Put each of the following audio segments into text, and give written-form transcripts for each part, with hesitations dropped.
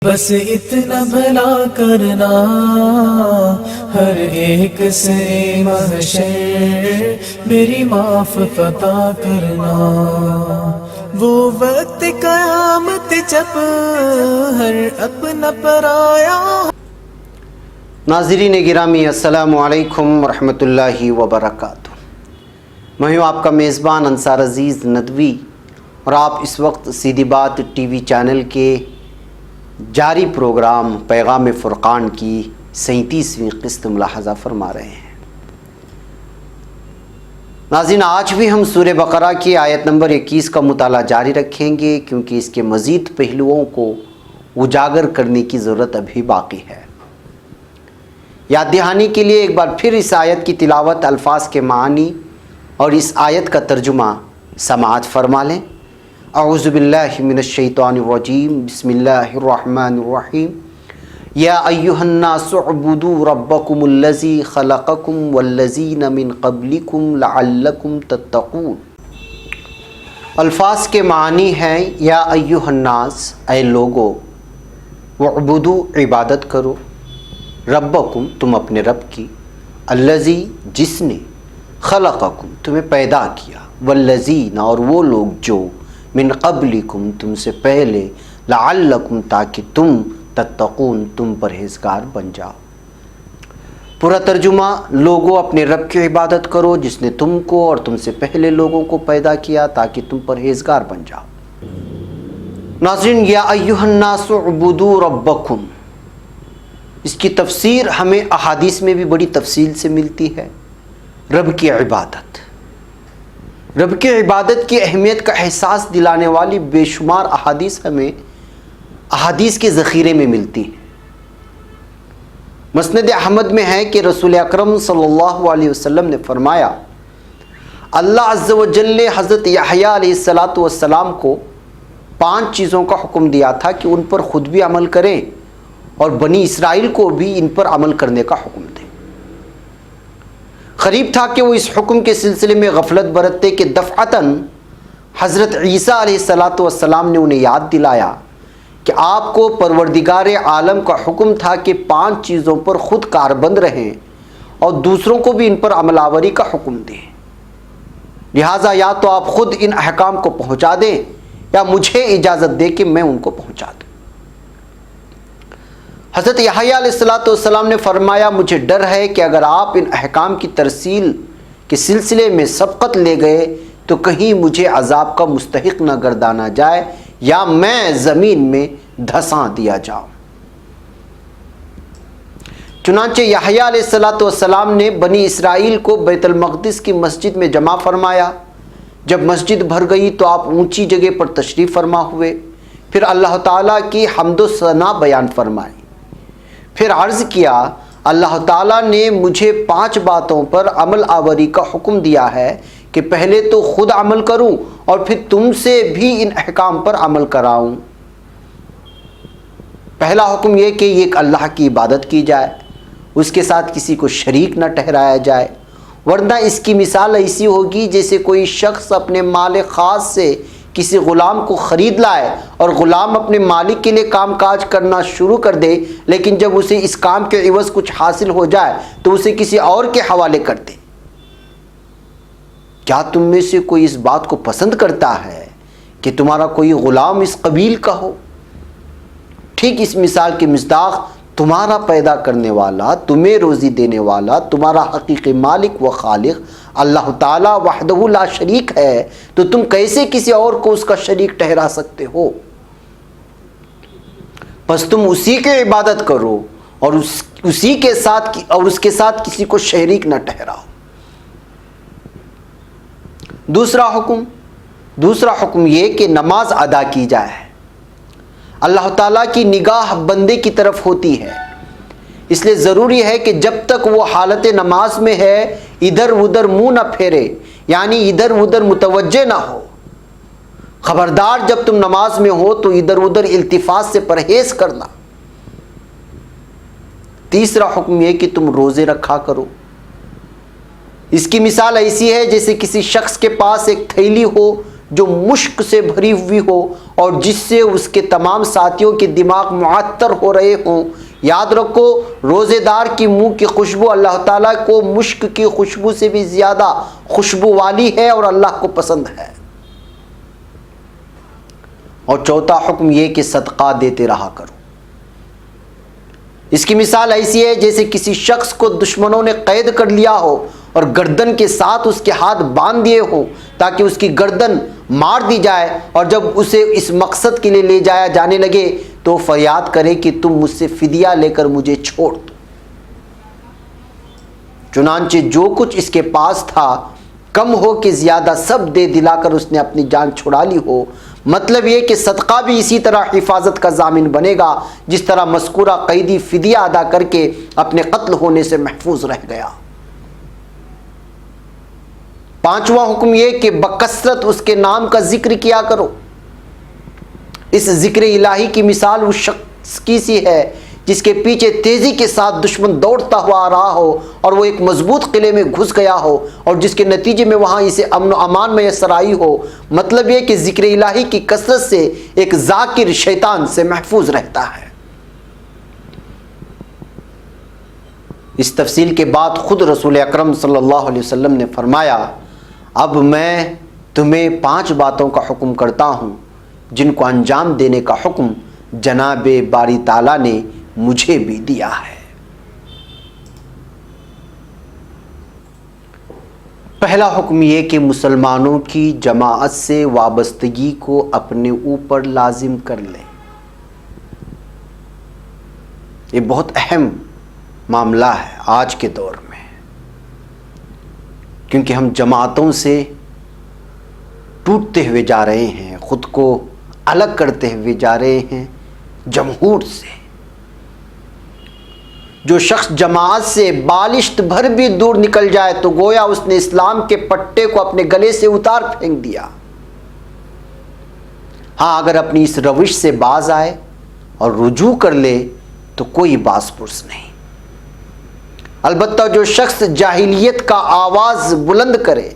بس اتنا بھلا کرنا ہر ایک سے محشر میری معاف عطا کرنا، وہ وقت قیامت جب ہر اپنا پرایا۔ ناظرین گرامی، السلام علیکم ورحمۃ اللہ وبرکاتہ۔ میں ہوں آپ کا میزبان انصار عزیز ندوی، اور آپ اس وقت سیدھی بات ٹی وی چینل کے جاری پروگرام پیغام فرقان کی 37ویں قسط ملاحظہ فرما رہے ہیں۔ ناظرین، آج بھی ہم سورہ بقرہ کی آیت نمبر 21 کا مطالعہ جاری رکھیں گے، کیونکہ اس کے مزید پہلوؤں کو اجاگر کرنے کی ضرورت ابھی باقی ہے۔ یاد دہانی کے لیے ایک بار پھر اس آیت کی تلاوت، الفاظ کے معنی اور اس آیت کا ترجمہ سماعت فرما لیں۔ اعوذ باللہ من الشیطان الرجیم، بسم اللہ الرحمن الرحیم۔ یا ایہا الناس اعبدوا ربکم الذی خلقکم والذین من قبلکم لعلکم تتقون۔ الفاظ کے معنی ہیں: یا ایہا الناس، اے لوگو، اعبدوا، عبادت کرو، ربکم، تم اپنے رب کی، الذی، جس نے، خلقکم، تمہیں پیدا کیا، والذین، اور وہ لوگ جو، من قبلکم، تم سے پہلے، لعلکم، تاکہ تم، تتقون، تم پرہیزگار بن جاؤ۔ پورا ترجمہ: لوگوں، اپنے رب کی عبادت کرو جس نے تم کو اور تم سے پہلے لوگوں کو پیدا کیا تاکہ تم پرہیزگار بن جاؤ۔ ناظرین، یا ایھا الناس اعبدوا ربکم، اس کی تفسیر ہمیں احادیث میں بھی بڑی تفصیل سے ملتی ہے۔ رب کی عبادت، رب کی عبادت کی اہمیت کا احساس دلانے والی بے شمار احادیث ہمیں احادیث کے ذخیرے میں ملتی ہیں۔ مسند احمد میں ہے کہ رسول اکرم صلی اللہ علیہ وسلم نے فرمایا، اللہ عز و جل نے حضرت یحییٰ علیہ السلام کو 5 چیزوں کا حکم دیا تھا کہ ان پر خود بھی عمل کریں اور بنی اسرائیل کو بھی ان پر عمل کرنے کا حکم دیں۔ قریب تھا کہ وہ اس حکم کے سلسلے میں غفلت برتتے کہ دفعتاً حضرت عیسیٰ علیہ السلام نے انہیں یاد دلایا کہ آپ کو پروردگار عالم کا حکم تھا کہ 5 چیزوں پر خود کاربند رہیں اور دوسروں کو بھی ان پر عمل آوری کا حکم دیں، لہٰذا یا تو آپ خود ان احکام کو پہنچا دیں یا مجھے اجازت دے کہ میں ان کو پہنچا دوں۔ حضرت یحییٰ علیہ السلام نے فرمایا، مجھے ڈر ہے کہ اگر آپ ان احکام کی ترسیل کے سلسلے میں سبقت لے گئے تو کہیں مجھے عذاب کا مستحق نہ گردانا جائے یا میں زمین میں دھسا دیا جاؤں۔ چنانچہ یحییٰ علیہ السلام نے بنی اسرائیل کو بیت المقدس کی مسجد میں جمع فرمایا۔ جب مسجد بھر گئی تو آپ اونچی جگہ پر تشریف فرما ہوئے، پھر اللہ تعالیٰ کی حمد و ثنا بیان فرمائی، پھر عرض کیا، اللہ تعالیٰ نے مجھے 5 باتوں پر عمل آوری کا حکم دیا ہے کہ پہلے تو خود عمل کروں اور پھر تم سے بھی ان احکام پر عمل کراؤں۔ پہلا حکم یہ کہ ایک اللہ کی عبادت کی جائے، اس کے ساتھ کسی کو شریک نہ ٹھہرایا جائے، ورنہ اس کی مثال ایسی ہوگی جیسے کوئی شخص اپنے مال خاص سے کسی غلام کو خرید لائے اور غلام اپنے مالک کے لیے کام کاج کرنا شروع کر دے، لیکن جب اسے اس کام کے عوض کچھ حاصل ہو جائے تو اسے کسی اور کے حوالے کر دے۔ کیا تم میں سے کوئی اس بات کو پسند کرتا ہے کہ تمہارا کوئی غلام اس قبیل کا ہو؟ ٹھیک اس مثال کے مصداق تمہارا پیدا کرنے والا، تمہیں روزی دینے والا، تمہارا حقیقی مالک و خالق اللہ تعالیٰ وحدہ لا شریک ہے، تو تم کیسے کسی اور کو اس کا شریک ٹھہرا سکتے ہو؟ بس تم اسی کی عبادت کرو اور اس کے ساتھ کسی کو شریک نہ ٹھہراؤ۔ دوسرا حکم یہ کہ نماز ادا کی جائے۔ اللہ تعالیٰ کی نگاہ بندے کی طرف ہوتی ہے، اس لیے ضروری ہے کہ جب تک وہ حالت نماز میں ہے ادھر ادھر منہ نہ پھیرے، یعنی ادھر ادھر متوجہ نہ ہو۔ خبردار، جب تم نماز میں ہو تو ادھر ادھر التفات سے پرہیز کرنا۔ تیسرا حکم یہ کہ تم روزے رکھا کرو۔ اس کی مثال ایسی ہے جیسے کسی شخص کے پاس ایک تھیلی ہو جو مشک سے بھری ہوئی ہو اور جس سے اس کے تمام ساتھیوں کے دماغ معطر ہو رہے ہوں۔ یاد رکھو روزے دار کی منہ کی خوشبو اللہ تعالیٰ کو مشک کی خوشبو سے بھی زیادہ خوشبو والی ہے اور اللہ کو پسند ہے۔ اور چوتھا حکم یہ کہ صدقہ دیتے رہا کرو۔ اس کی مثال ایسی ہے جیسے کسی شخص کو دشمنوں نے قید کر لیا ہو اور گردن کے ساتھ اس کے ہاتھ باندھ دیے ہوں تاکہ اس کی گردن مار دی جائے، اور جب اسے اس مقصد کے لیے لے جایا جانے لگے تو فریاد کرے کہ تم مجھ سے فدیہ لے کر مجھے چھوڑ دو۔ چنانچہ جو کچھ اس کے پاس تھا کم ہو کہ زیادہ سب دے دلا کر اس نے اپنی جان چھڑا لی ہو۔ مطلب یہ کہ صدقہ بھی اسی طرح حفاظت کا ضامن بنے گا جس طرح مذکورہ قیدی فدیہ ادا کر کے اپنے قتل ہونے سے محفوظ رہ گیا۔ پانچواں حکم یہ کہ بکثرت اس کے نام کا ذکر کیا کرو۔ اس ذکر الہی کی مثال اس شخص کی سی ہے جس کے پیچھے تیزی کے ساتھ دشمن دوڑتا ہوا آ رہا ہو اور وہ ایک مضبوط قلعے میں گھس گیا ہو اور جس کے نتیجے میں وہاں اسے امن و امان میسر آئی ہو۔ مطلب یہ کہ ذکر الہی کی کثرت سے ایک ذاکر شیطان سے محفوظ رہتا ہے۔ اس تفصیل کے بعد خود رسول اکرم صلی اللہ علیہ وسلم نے فرمایا، اب میں تمہیں 5 باتوں کا حکم کرتا ہوں جن کو انجام دینے کا حکم جناب باری تعالیٰ نے مجھے بھی دیا ہے۔ پہلا حکم یہ کہ مسلمانوں کی جماعت سے وابستگی کو اپنے اوپر لازم کر لیں۔ یہ بہت اہم معاملہ ہے آج کے دور میں، کیونکہ ہم جماعتوں سے ٹوٹتے ہوئے جا رہے ہیں، خود کو الگ کرتے ہوئے جا رہے ہیں جمہور سے۔ جو شخص جماعت سے بالشت بھر بھی دور نکل جائے تو گویا اس نے اسلام کے پٹے کو اپنے گلے سے اتار پھینک دیا۔ ہاں، اگر اپنی اس روش سے باز آئے اور رجوع کر لے تو کوئی باز پرس نہیں۔ البتہ جو شخص جاہلیت کا آواز بلند کرے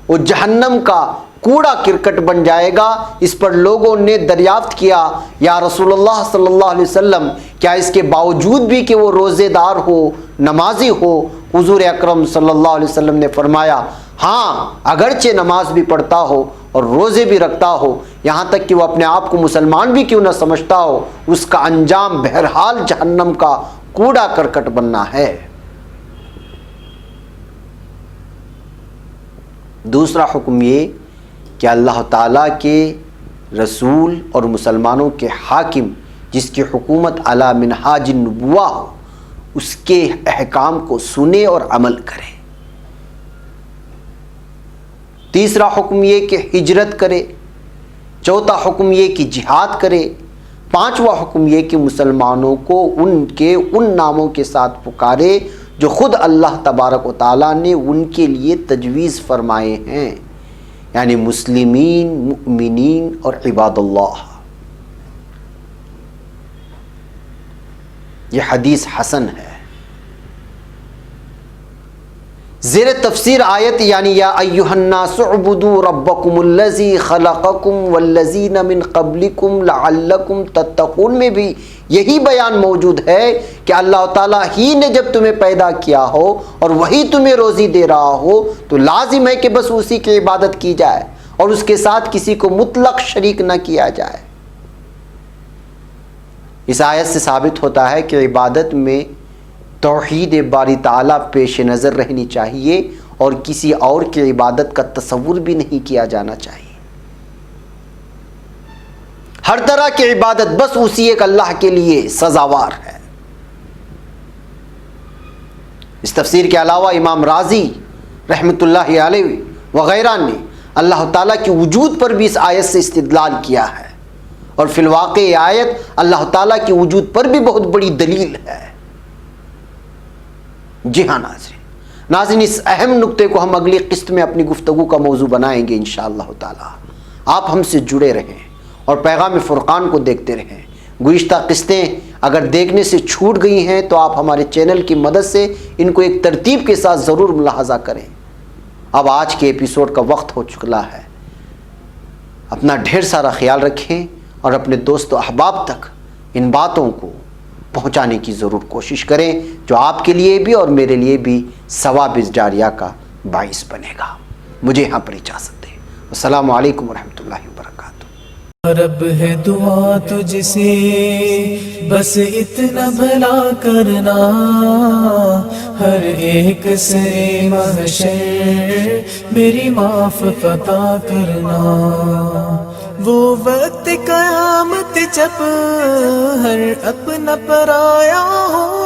وہ جہنم کا کوڑا کرکٹ بن جائے گا۔ اس پر لوگوں نے دریافت کیا، یا رسول اللہ صلی اللہ علیہ وسلم، کیا اس کے باوجود بھی کہ وہ روزے دار ہو، نمازی ہو؟ حضور اکرم صلی اللہ علیہ وسلم نے فرمایا، ہاں، اگرچہ نماز بھی پڑھتا ہو اور روزے بھی رکھتا ہو، یہاں تک کہ وہ اپنے آپ کو مسلمان بھی کیوں نہ سمجھتا ہو، اس کا انجام بہرحال جہنم کا کوڑا کرکٹ بننا ہے۔ دوسرا حکم یہ کہ اللہ تعالیٰ کے رسول اور مسلمانوں کے حاکم جس کی حکومت علی منہاج النبوہ ہو، اس کے احکام کو سنے اور عمل کرے۔ تیسرا حکم یہ کہ ہجرت کرے۔ چوتھا حکم یہ کہ جہاد کرے۔ پانچواں حکم یہ کہ مسلمانوں کو ان ناموں کے ساتھ پکارے جو خود اللہ تبارک و تعالیٰ نے ان کے لیے تجویز فرمائے ہیں، یعنی مسلمین، مؤمنین اور عباد اللہ۔ یہ حدیث حسن ہے۔ زیر تفسیر آیت یعنی یا ایھا الناس اعبدوا ربکم الذی خلقکم والذین من قبلکم لعلکم تتقون میں بھی یہی بیان موجود ہے کہ اللہ تعالیٰ ہی نے جب تمہیں پیدا کیا ہو اور وہی تمہیں روزی دے رہا ہو تو لازم ہے کہ بس اسی کی عبادت کی جائے اور اس کے ساتھ کسی کو مطلق شریک نہ کیا جائے۔ اس آیت سے ثابت ہوتا ہے کہ عبادت میں توحید باری تعالیٰ پیش نظر رہنی چاہیے اور کسی اور کی عبادت کا تصور بھی نہیں کیا جانا چاہیے۔ ہر طرح کی عبادت بس اسی ایک اللہ کے لیے سزاوار ہے۔ اس تفسیر کے علاوہ امام رازی رحمۃ اللہ علیہ وغیرہ نے اللہ تعالیٰ کی وجود پر بھی اس آیت سے استدلال کیا ہے، اور فی الواقع یہ آیت اللہ تعالیٰ کی وجود پر بھی بہت بڑی دلیل ہے۔ جی ہاں ناظرین، اس اہم نقطے کو ہم اگلی قسط میں اپنی گفتگو کا موضوع بنائیں گے انشاءاللہ تعالی۔ آپ ہم سے جڑے رہیں اور پیغام فرقان کو دیکھتے رہیں۔ گزشتہ قسطیں اگر دیکھنے سے چھوٹ گئی ہیں تو آپ ہمارے چینل کی مدد سے ان کو ایک ترتیب کے ساتھ ضرور ملاحظہ کریں۔ اب آج کے ایپیسوڈ کا وقت ہو چکا ہے۔ اپنا ڈھیر سارا خیال رکھیں اور اپنے دوست و احباب تک ان باتوں کو پہنچانے کی ضرور کوشش کریں، جو آپ کے لیے بھی اور میرے لیے بھی ثواب جاریہ کا باعث بنے گا۔ مجھے یہاں پر اجازت دیں۔ السلام علیکم ورحمۃ اللہ وبرکاتہ۔ رب ہے دعا تجھ سے بس اتنا بھلا کرنا، ہر ایک سے محشر میری معاف عطا کرنا۔ وہ وقت قیامت جب ہر اپنا پرایا ہو،